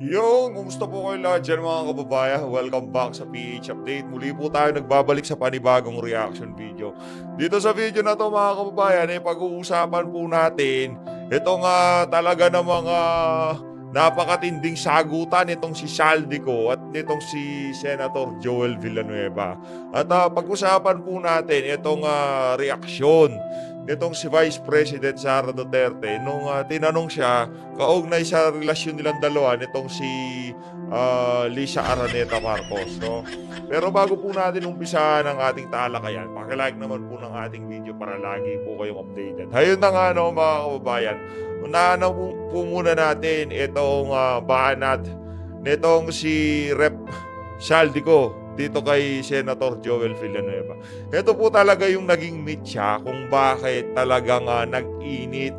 Kumusta po kayo lahat dyan mga kababayan? Welcome back sa PH Update. Muli po tayo nagbabalik sa panibagong reaction video. Dito sa video na to mga kababayan, pag-uusapan po natin itong talaga ng mga napakatinding sagutan nitong si Saldico at nitong si Senator Joel Villanueva. At pag-usapan po natin itong reaksyon nitong si Vice President Sara Duterte nung tinanong siya kaugnay sa relasyon nilang dalawa nitong si Lisa Araneta Marcos, no? Pero bago po natin umpisahan ang ating talakayan, paki-like naman po ng ating video para lagi po kayong updated. Hayun na nga, no, mga kababayan. Unahan na po muna natin itong banat nitong si Rep. Saldico dito kay Senator Joel Villanueva. Ito po talaga yung naging mitya kung bakit talagang nag-init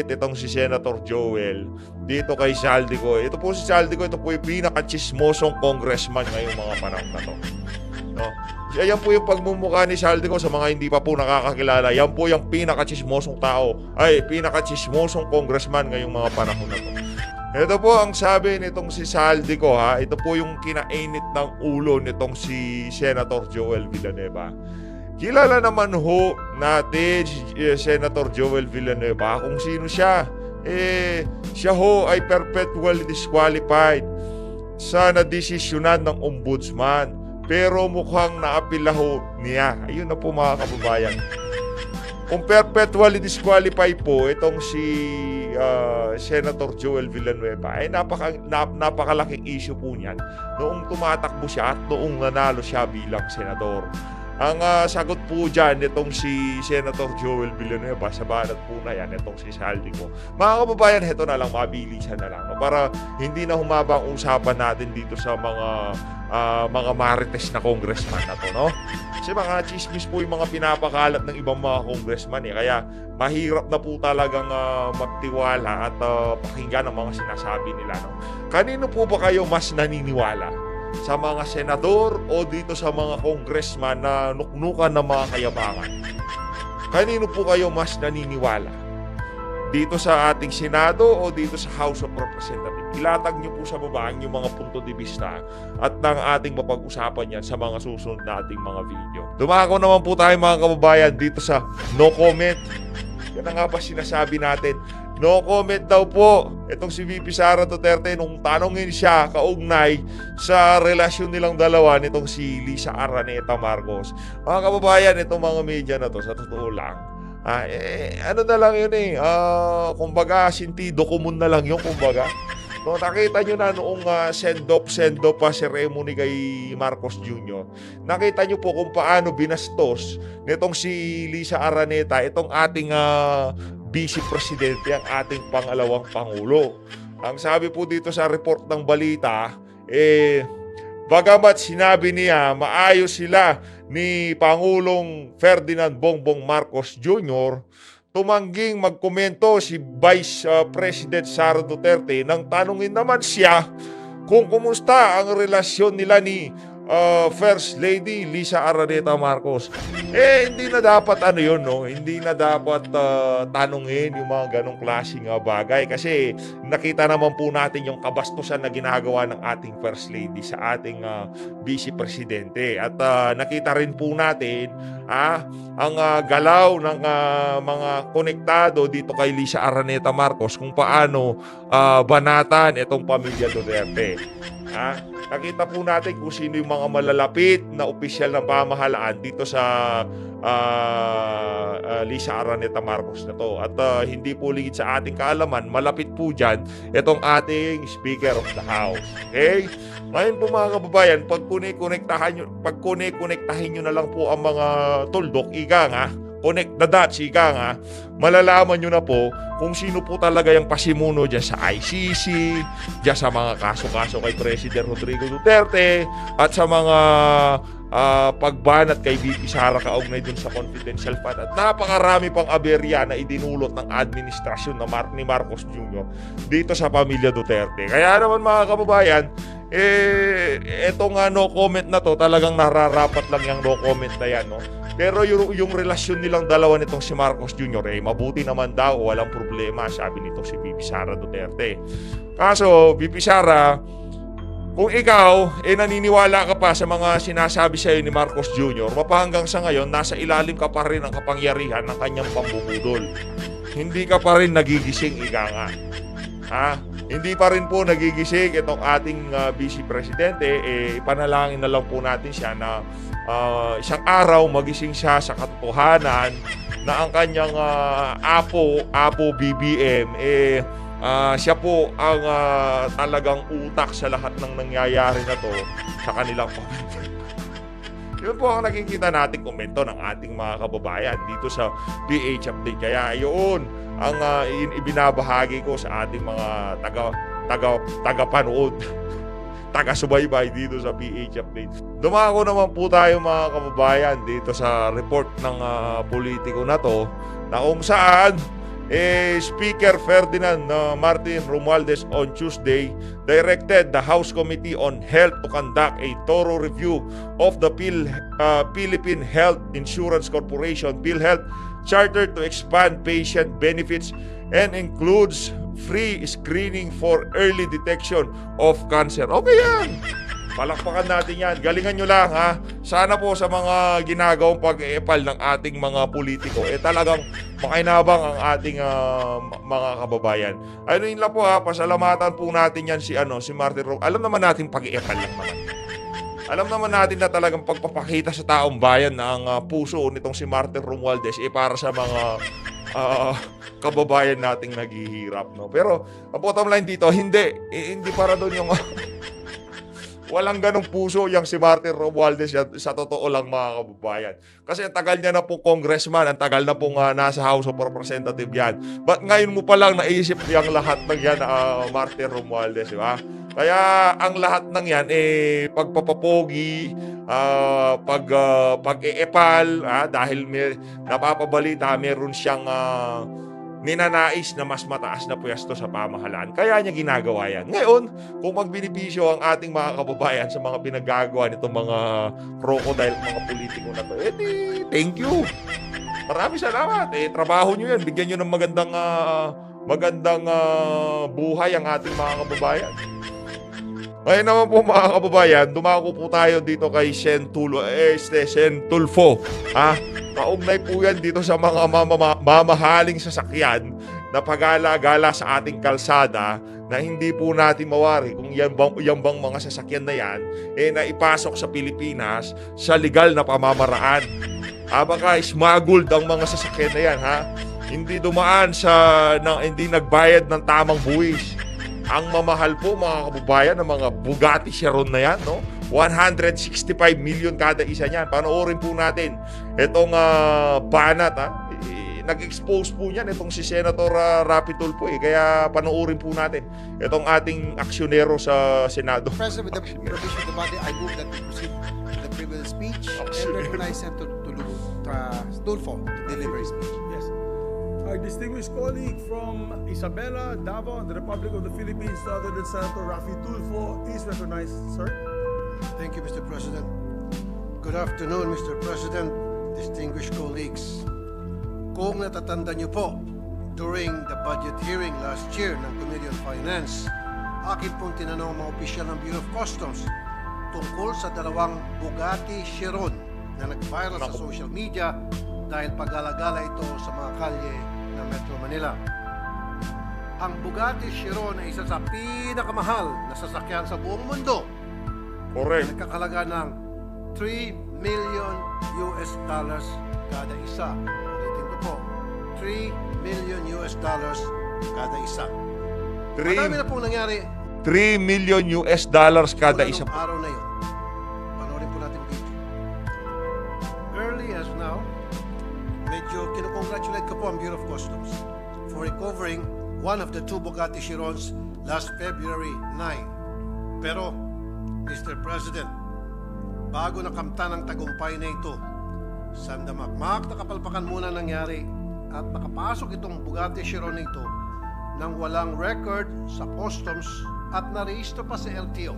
itong si Senator Joel dito kay Saldico. Ito po si Saldico, ito po yung pinaka-chismosong congressman ngayong mga panahon na to. No? Yan po yung pagmumukha ni Saldico sa mga hindi pa po nakakakilala. Yan po yung pinaka-chismosong tao, pinaka-chismosong congressman ngayong mga panahon na to. Ito po ang sabi nitong si Saldico, ha. Ito po yung kinainit ng ulo nitong si Senator Joel Villanueva. Kilala naman ho natin si Senator Joel Villanueva kung sino siya. Siya ho ay perpetually disqualified sa nadesisyonan ng ombudsman. Pero mukhang naapila ho niya. Ayun na po mga kababayan. Kung perpetually disqualified po itong si Senator Joel Villanueva ay napakalaking issue po niyan noong tumatakbo siya at noong nanalo siya bilang senador. Ang sagot po dyan itong si Senator Joel Villanueva sa banat po na yan, itong si Saldico. Mga kababayan, ito na lang, mabilisan na lang, no? Para hindi na humaba ang usapan natin dito sa mga marites na congressman na to, no? Kasi mga chismis po yung mga pinapakalat ng ibang mga congressman kaya mahirap na po talagang magtiwala at pakinggan ang mga sinasabi nila, no? Kanino po ba kayo mas naniniwala? Sa mga senador o dito sa mga congressman na nuknukan ng mga kayabangan? Kanino po kayo mas naniniwala? Dito sa ating Senado o dito sa House of Representatives? Ilatag niyo po sa baba ang inyong mga punto de vista at ng ating mapag-usapan yan sa mga susunod na ating mga video. Dumako naman po tayo mga kababayan dito sa no comment. Yan na nga ba sinasabi natin? No comment daw po itong si VP Sara Duterte nung tanongin siya kaugnay sa relasyon nilang dalawa nitong si Lisa Araneta Marcos. Mga kababayan, itong mga media na to, sa totoo lang, ano na lang yun kumbaga, sintido kumun na lang yun, kumbaga. No, nakita nyo na noong send-off pa ceremony kay Marcos Jr. Nakita nyo po kung paano binastos nitong si Lisa Araneta, itong ating Vice Presidente, ang ating pangalawang Pangulo. Ang sabi po dito sa report ng balita, bagamat sinabi niya maayos sila ni Pangulong Ferdinand Bongbong Marcos Jr., tumangging magkomento si Vice President Sara Duterte nang tanungin naman siya kung kumusta ang relasyon nila ni First Lady Lisa Araneta Marcos. Hindi na dapat no? Hindi na dapat tanungin yung mga ganong klaseng bagay kasi nakita naman po natin yung kabastusan na ginagawa ng ating First Lady sa ating Vice Presidente. At nakita rin po natin ang galaw ng mga konektado dito kay Lisa Araneta Marcos kung paano banatan itong pamilya Duterte. Nakita po natin kung sino yung mga malalapit na opisyal ng pamahalaan dito sa Lisa Araneta Marcos na to. At hindi po ligid sa ating kaalaman, malapit po dyan itong ating Speaker of the House. Okay? Ngayon po mga kababayan, pag kunik-konektahin nyo na lang po ang mga tuldok, connect the dots, malalaman nyo na po kung sino po talaga yung pasimuno dyan sa ICC, dyan sa mga kaso-kaso kay President Rodrigo Duterte, at sa mga pagbanat kay VP Sara kaugnay dun sa confidential fund, at napakarami pang aberya na idinulot ng administrasyon ni Marcos Jr. dito sa pamilya Duterte. Kaya naman mga kababayan, eto nga no comment na to, talagang nararapat lang yung no comment na yan, no? Pero yung relasyon nilang dalawa nitong si Marcos Jr. Mabuti naman daw, walang problema, sabi nitong si VP Sara Duterte. Kaso, VP Sara, kung ikaw naniniwala ka pa sa mga sinasabi sa iyo ni Marcos Jr., mapahanggang sa ngayon, nasa ilalim ka pa rin ng kapangyarihan ng kanyang pambubudol. Hindi ka pa rin nagigising, ika nga. Hindi pa rin po nagigising itong ating Vice Presidente. Panalangin na lang po natin siya na isang araw magising siya sa katotohanan na ang kanyang Apo BBM siya po ang talagang utak sa lahat ng nangyayari na to sa kanilang pamilya. Yun po ang nakikita nating komento ng ating mga kababayan dito sa PH Update. Kaya yun ang ibinabahagi ko sa ating mga tagapanood, taga-subaybay dito sa PH Update. Dumako naman po tayo mga kababayan dito sa report ng politiko na to, na kung saan Speaker Ferdinand Martin Romualdez on Tuesday directed the House Committee on Health to conduct a thorough review of the Philippine Health Insurance Corporation PhilHealth charter to expand patient benefits and includes free screening for early detection of cancer. Okay yan! Palakpakan natin yan. Galingan nyo lang, ha. Sana po sa mga ginagawang pag-eepal ng ating mga politiko, talagang makinabang ang ating mga kababayan. Yun lang po, ha. Pasalamatan po natin yan si Martin Romualdez. Alam naman natin pag-eepal lang naman. Alam naman natin na talagang pagpapakita sa taong bayan na ang puso nitong si Martin Romualdez para sa mga kababayan nating naghihirap, no. Pero ang bottom line dito, hindi para doon yung walang ganong puso yung si Martin Romualdez sa totoo lang mga kababayan. Kasi ang tagal niya na pong congressman, ang tagal na pong nasa House of Representatives yan. But ngayon mo pa lang naisip yung lahat ng yan Martin Romualdez, di ba? Kaya ang lahat ng yan pagpapapogi, pag-eepal, dahil napapabalita meron siyang ninanais na mas mataas na pwesto sa pamahalaan. Kaya niya ginagawa yan. Ngayon, kung magbinipisyo ang ating mga kababayan sa mga pinagagawa nitong mga crocodile, mga politiko na to, thank you. Maraming salamat. Trabaho nyo yan. Bigyan nyo ng magandang buhay ang ating mga kababayan. Ngayon naman po mga kababayan, dumako po tayo dito kay Sen Tulfo. Kaugnay po yan dito sa mga mamahaling sasakyan na pagala-gala sa ating kalsada na hindi po natin mawari kung yan bang mga sasakyan na yan na ipasok sa Pilipinas sa legal na pamamaraan. Baka smuggled ang mga sasakyan na yan, ha? Hindi dumaan hindi nagbayad ng tamang buwis. Ang mamahal po mga kababayan ng mga Bugatti Chiron na yan, no? 165 million kada isa niyan. Panoorin po natin itong banat, nag-expose po niyan itong si Senator Rapi Tulfo kaya panoorin po natin itong ating aksyonero sa Senado. President, with the permission of the body, I move that we proceed with the privilege speech and recognize Senator Tulfo to deliver his speech. Yes. Our distinguished colleague from Isabela, Davao, and the Republic of the Philippines, other than Senator Rafi Tulfo, is recognized, sir. Thank you, Mr. President. Good afternoon, Mr. President, distinguished colleagues. Kung natatanda niyo po, during the budget hearing last year ng Committee on Finance, akin pong tinanong ang mga opisyal ng Bureau of Customs tungkol sa dalawang Bugatti Chiron na nag-viral sa social media dahil pag-alagala ito sa mga kalye ng Metro Manila. Ang Bugatti Chiron ay isa sa pinakamahal na sasakyan sa buong mundo. Correct. Nagkakalaga ng $3 million kada isa. Ulitin ko po, $3 million kada isa. Marami na pong nangyari. $3 million kada isa. Araw na yun. Panoorin po natin video. Early as now, medyo kinukongratulate ko po ang Bureau of Customs for recovering one of the two Bugatti Chirons last February 9. Pero, Mr. President, bago nakamtan ang tagumpay na ito, sandamakmak na kapalpakan muna nangyari at nakapasok itong Bugatti Chiron na ito nang walang record sa customs at narehistro pa sa LTO.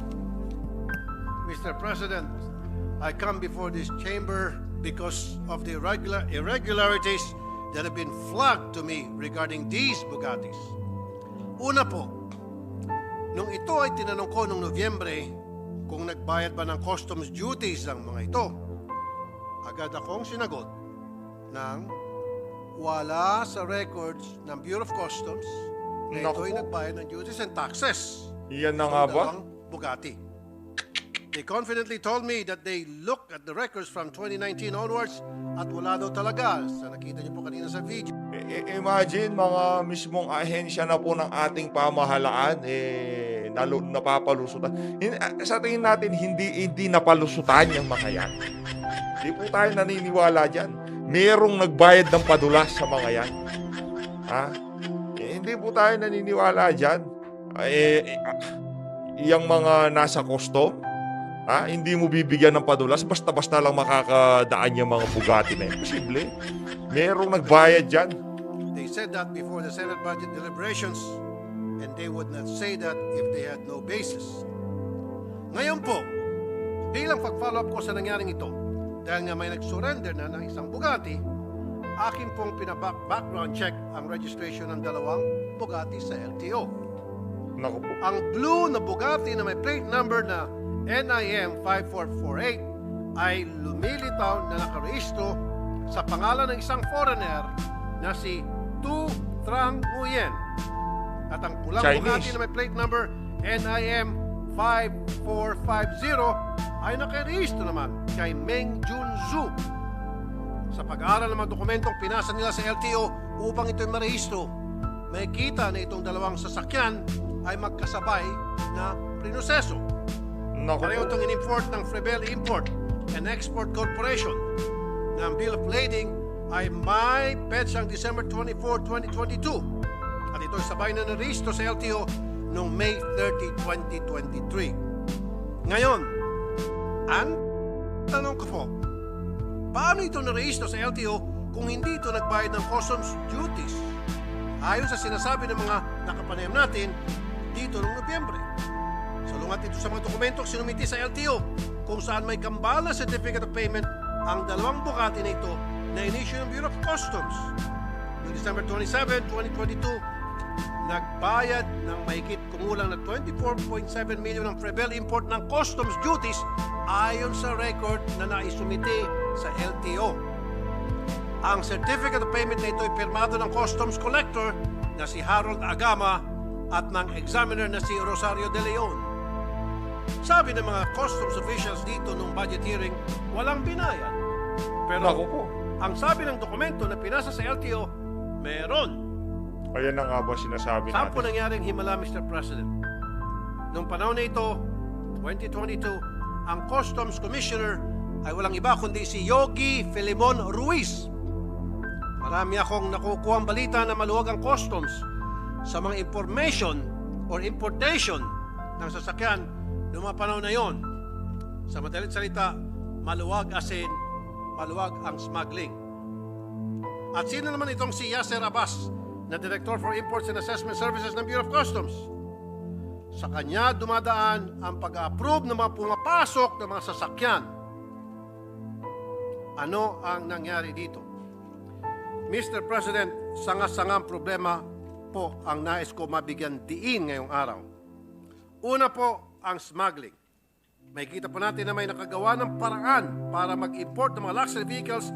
Mr. President, I come before this chamber because of the irregularities that have been flagged to me regarding these Bugattis. Una po, nung ito ay tinanong ko noong Nobyembre kung nagbayad ba ng customs duties ang mga ito, agad akong sinagot ng wala sa records ng Bureau of Customs na ito ay Naku. nagbayad ng duties and taxes. Yan na nga Ang ba? dalawang Bugatti. They confidently told me that they looked at the records from 2019 onwards at wala daw talaga. Sa nakita niyo po kanina sa video. Imagine, mga mismong ahensya na po ng ating pamahalaan, napapalusutan. Sa tingin natin, hindi napalusutan yung mga yan. Hindi po tayo naniniwala dyan. Merong nagbayad ng padulas sa mga yan. Ha? Hindi po tayo naniniwala dyan. Yung mga nasa custom, hindi mo bibigyan ng padulas, basta-basta lang makakadaan yung mga Bugatti na yun. Posible. Merong nagbayad dyan. They said that before the Senate budget deliberations and they would not say that if they had no basis. Ngayon po, bilang pag-follow up ko sa nangyaring ito, dahil nga may nag-surrender na ng isang Bugatti, akin pong background check ang registration ng dalawang Bugatti sa LTO. Naku po. Ang blue na Bugatti na may plate number na NIM 5448 ay lumilitaw na nakarehistro sa pangalan ng isang foreigner na si Tu Trang Nguyen. At ang pulang Chinese. Bugatti na may plate number NIM 5450 ay nakarehistro naman kay Meng Jun Zhu. Sa pag-aaral ng mga dokumentong pinasa nila sa LTO upang ito'y marehistro, may kita na itong dalawang sasakyan ay magkasabay na prinoseso. Naku Pareho po. itong in-import ng Frebel Import and Export Corporation na ang bill of lading ay may petsang December 24, 2022 at ito'y sabay na narehistro sa LTO noong May 30, 2023. Ngayon, ang tanong ko po, paano ito narehistro sa LTO kung hindi ito nagbayad ng customs duties? Ayon sa sinasabi ng mga nakapanayam natin dito noong Nobyembre. Salungat ito sa mga dokumentong sinumiti sa LTO kung saan may kambala certificate of payment ang dalawang Bugatti na ito na inisyu ng Bureau of Customs. Noong December 27, 2022, nagbayad ng mahigit kumulang na 24.7 million ng Frebel Import ng customs duties ayon sa record na naisumiti sa LTO. Ang certificate of payment na ito ay pirmado ng customs collector na si Harold Agama at ng examiner na si Rosario De Leon. Sabi ng mga customs officials dito nung budget hearing, walang binayad. Pero Naku po. ang sabi ng dokumento na pinasa sa LTO, meron. Ayan na nga ba sinasabi Saan po natin? nangyaring himala, Mr. President? Noong panahon na ito, 2022, ang Customs Commissioner ay walang iba kundi si Yogi Filimon Ruiz. Marami akong nakukuhang balita na maluwag ang customs sa mga information or importation ng sasakyan noong mga panahon na yon. Sa madalit salita, maluwag as in, maluwag ang smuggling. At sino naman itong si Yasser Abbas na Director for Imports and Assessment Services ng Bureau of Customs? Sa kanya dumadaan ang pag-approve ng mga pumapasok ng mga sasakyan. Ano ang nangyari dito? Mr. President, sanga-sangang problema po ang nais ko mabigyan diin ngayong araw. Una po, ang smuggling. May kita po natin na may nakagawa ng paraan para mag-import ng mga luxury vehicles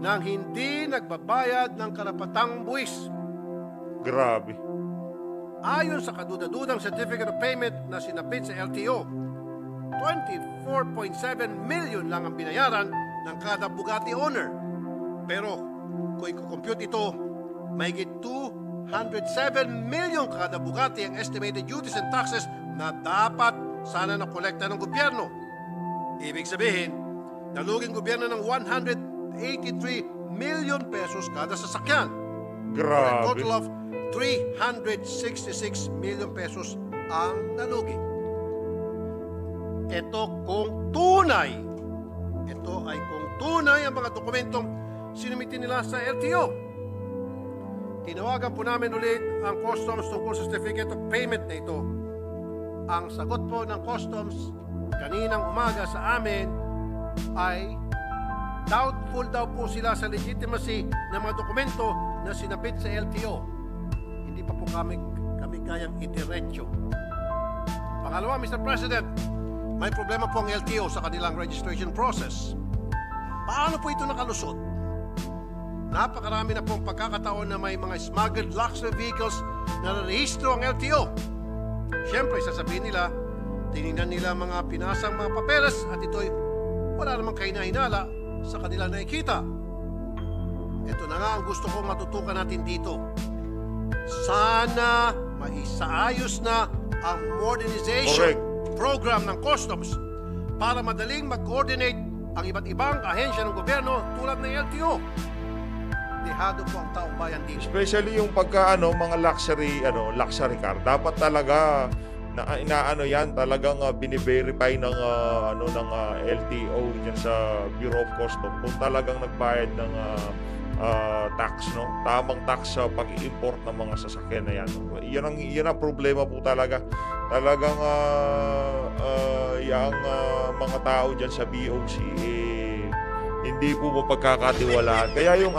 nang hindi nagbabayad ng karapatang buwis. Grabe. Ayon sa kaduda-dudang certificate of payment na sinabit sa LTO, 24.7 million lang ang binayaran ng kada Bugatti owner. Pero kung i-compute ito, mahigit 207 million kada Bugatti ang estimated duties and taxes na dapat sana nakolekta ng gobyerno. Ibig sabihin, naluging gobyerno ng 183 million pesos kada sasakyan. For a Grabe. total of 366 million pesos ang nalugi. Ito kung tunay. Ito ay kung tunay ang mga dokumentong sinumiti nila sa LTO. Tinawagan po namin ulit ang customs tungkol sa certificate of payment na ito. Ang sagot po ng customs kaninang umaga sa amin, ay doubtful daw po sila sa legitimacy ng mga dokumento na sinabit sa LTO. Hindi pa po kami kayang idiretso. Pangalawa, Mr. President, may problema po ang LTO sa kanilang registration process. Paano po ito nakalusot? Napakarami na pong pagkakataon na may mga smuggled luxury vehicles na narehistro ang LTO. Siyempre, sasabihin nila, tinignan nila mga pinasang mga papeles at ito'y wala namang kainahinala sa kanilang nakikita. Ito na nga ang gusto kong matutukan natin dito. Sana maisaayos na ang modernization program ng customs para madaling mag-coordinate ang iba't ibang ahensya ng gobyerno tulad ng LTO. Dehado po ang taong bayan dito. Especially yung pagka mga luxury car, dapat talaga inaano yan, talagang bini-verify ng LTO diyan sa Bureau of Customs kung talagang nagbayad ng tax, no? Tamang tax sa pag-import ng mga sasakyan na yan. Yan ang problema po talaga. Talagang yung mga tao diyan sa BOC hindi po mapagkakatiwalaan. Kaya yung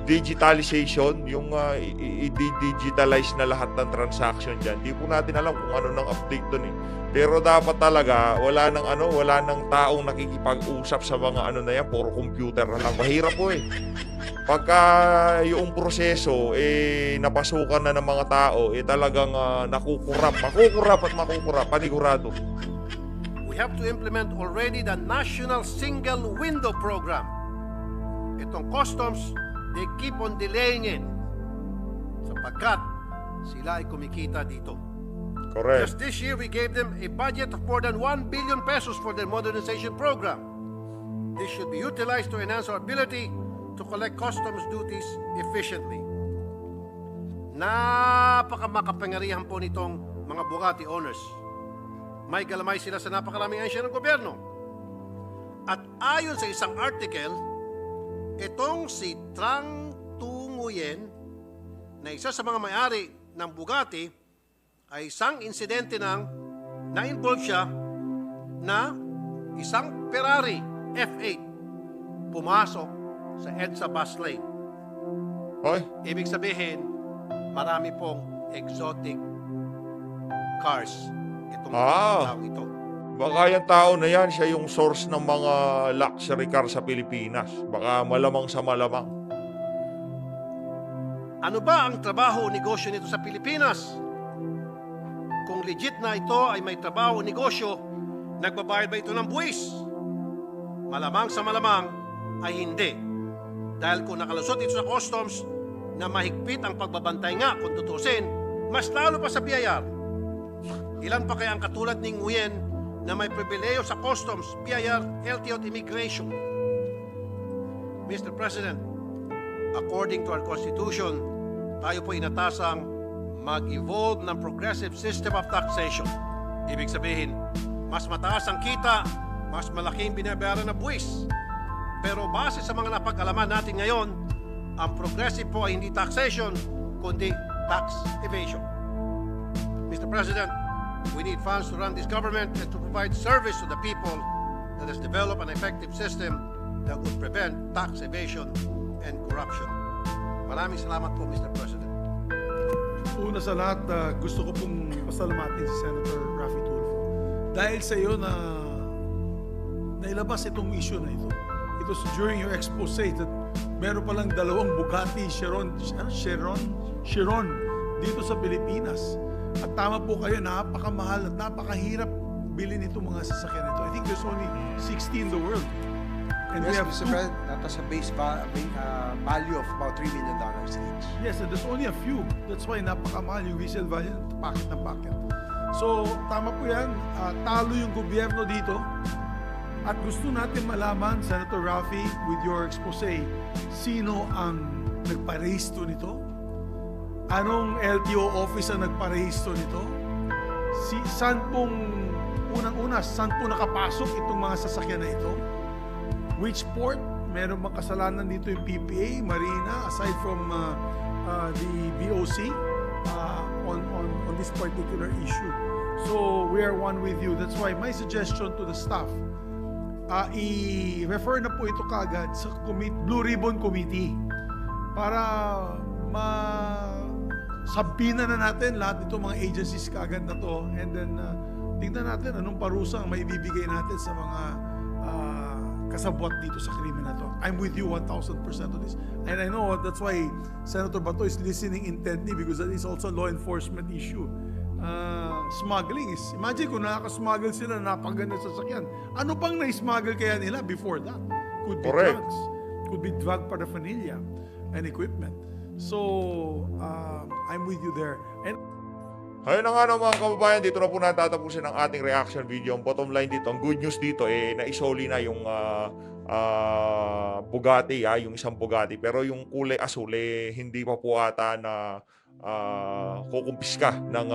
digitalization, yung i-digitalize na lahat ng transaction dyan. Di po natin alam kung ano nang update dun eh. Pero dapat talaga, wala nang taong nakikipag-usap sa mga na yan, puro computer na lang. Mahirap po eh. Pagka yung proseso, napasukan na ng mga tao, talagang makukurap at panigurado. We have to implement already the National Single Window Program. Itong customs, they keep on delaying it sapagkat sila ay kumikita dito. Correct. Just this year, we gave them a budget of more than 1 billion pesos for their modernization program. This should be utilized to enhance our ability to collect customs duties efficiently. Napakamakapangyarihan po nitong mga Bugatti owners. May galamay sila sa napakaraming ahensya ng gobyerno. At ayon sa isang article, itong si Trang Tu Nguyen, na isa sa mga may-ari ng Bugatti, ay isang insidente na-involve siya na isang Ferrari F8 pumasok sa EDSA bus lane. Hoy, Ibig sabihin, marami pong exotic cars itong tao ito. baka yung tao na yan, siya yung source ng mga luxury car sa Pilipinas. Baka malamang sa malamang. Ano ba ang trabaho o negosyo nito sa Pilipinas? Kung legit na ito ay may trabaho o negosyo, nagbabayad ba ito ng buwis? Malamang sa malamang ay hindi. Dahil kung nakalusot ito sa customs na mahigpit ang pagbabantay nga kung tutusin, mas lalo pa sa BIR. Ilan pa kaya ang katulad ni Nguyen na may pribileyo sa customs, BIR, LTO at immigration? Mr. President, according to our Constitution, tayo po inatasang mag-evolve ng progressive system of taxation. Ibig sabihin, mas mataas ang kita, mas malaking binabayaran na buwis. Pero base sa mga napag-alaman natin ngayon, ang progressive po ay hindi taxation, kundi tax evasion. Mr. President, we need funds to run this government and to provide service to the people that has developed an effective system that would prevent tax evasion and corruption. Maraming salamat po, Mr. President. Una sa lahat, gusto ko pong pasalamatin si Senator Raffy Tulfo. Dahil sa iyo na nailabas itong issue na ito. It was during your expose that meron palang dalawang Bugatti Chiron dito sa Pilipinas. At tama po kayo, napakamahal at napakahirap bilhin itong mga sasakyan ito. I think there's only 60 in the world. And we Yes, have Mr. two. President, that has a base value of about $3 million each. Yes, and there's only a few. That's why napakamahal yung resale value ng packet ng packet. So, tama po yan. Talo yung gobyerno dito. At gusto natin malaman, Senator Raffy, with your expose, sino ang nagparehisto nito? Anong LTO office ang nagparehisto nito? Saan pong, unang-una, saan po nakapasok itong mga sasakyan na ito? Which port? Meron bang kasalanan dito yung PPA, Marina, aside from the BOC on this particular issue? So we are one with you. That's why my suggestion to the staff, i-refer na po ito kaagad sa Blue Ribbon Committee para sabina na natin lahat itong mga agencies kaagad na to, and then tingnan natin anong parusang may bibigay natin sa mga kasabwat dito sa krimen na to. I'm with you 1,000% on this. And I know that's why Senator Bato is listening intently, because that is also a law enforcement issue. Smuggling is, imagine kung nakaka-smuggle sila na napaganda sa sasakyan. Ano pang na-smuggle kaya nila before that? Could be Correct. drugs. Could be drug paraphernalia and equipment. So, I'm with you there. And Ayun na nga no, mga kababayan, dito na po natatapusin ang ating reaction video. Ang bottom line dito, ang good news dito, naisoli na yung Bugatti, yung isang Bugatti. Pero yung kulay asul, hindi pa po ata na kukumpiska ng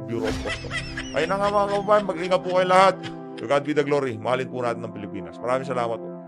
Bureau of Customs. Ayun na nga mga kababayan, mag-ingat po kayo lahat. To God be the glory. Mahalin po natin ng Pilipinas. Maraming salamat po.